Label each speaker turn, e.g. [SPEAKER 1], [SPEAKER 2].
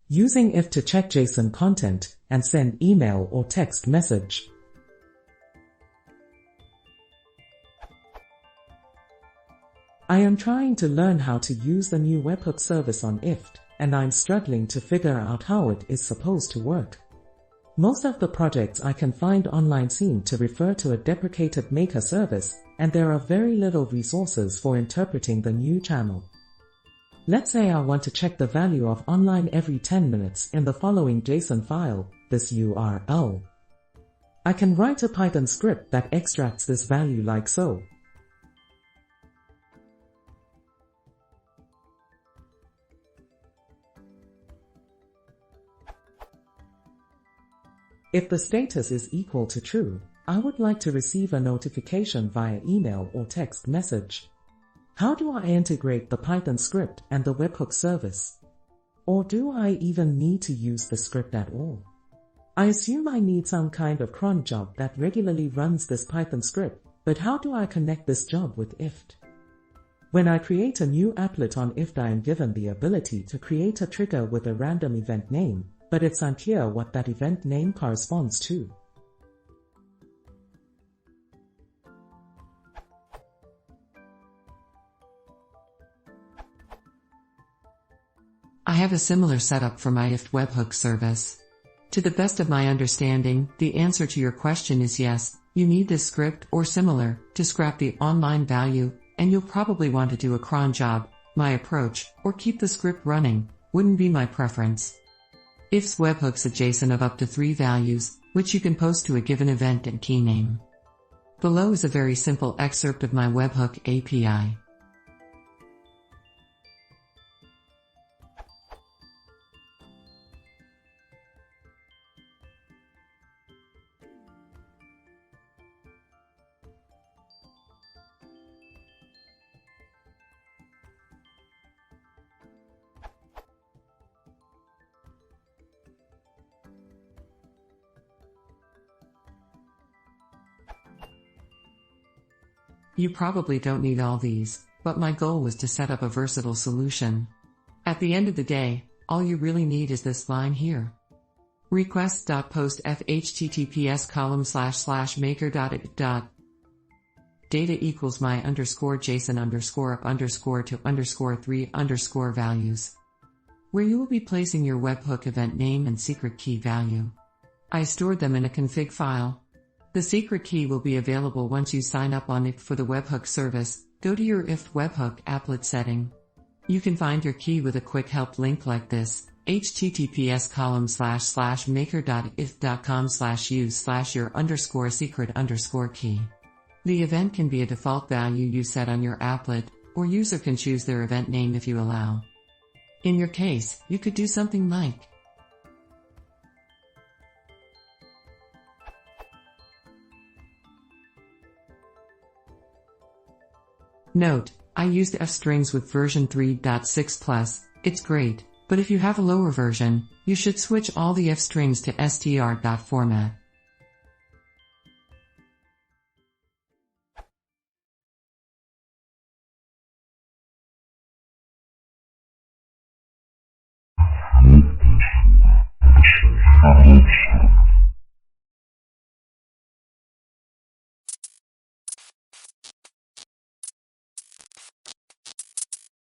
[SPEAKER 1] Using if to check JSON content and send email or text message. I am trying to learn how to use the new webhook service on IFTTT, and I'm struggling to figure out how it is supposed to work. Most of the projects I can find online seem to refer to a deprecated maker service, and there are very little resources for interpreting the new channel. Let's say I want to check the value of online every 10 minutes in the following JSON file, this URL. I can write a Python script that extracts this value like so. If the status is equal to true, I would like to receive a notification via email or text message. How do I integrate the Python script and the webhook service? Or do I even need to use the script at all? I assume I need some kind of cron job that regularly runs this Python script, but how do I connect this job with IFTTT? When I create a new applet on IFTTT, I am given the ability to create a trigger with a random event name, but it's unclear what that event name corresponds to.
[SPEAKER 2] I have a similar setup for my IFTTT webhook service. To the best of my understanding, the answer to your question is yes, you need this script or similar to scrap the online value, and you'll probably want to do a cron job. My approach, or keep the script running, wouldn't be my preference. IFTTT webhooks a JSON of up to 3 values, which you can post to a given event and key name. Below is a very simple excerpt of my webhook API. You probably don't need all these, but my goal was to set up a versatile solution. At the end of the day, all you really need is this line here. Requests.post https://maker.it. Data equals my JSON _up_to_3_ values. Where you will be placing your webhook event name and secret key value. I stored them in a config file. The secret key will be available once you sign up on IFTTT for the webhook service. Go to your IFTTT webhook applet setting. You can find your key with a quick help link like this, https://maker.ifttt.com/use/your_secret_key. The event can be a default value you set on your applet, or user can choose their event name if you allow. In your case, you could do something like Note, I used fstrings with version 3.6+, it's great, but if you have a lower version, you should switch all the fstrings to str.format.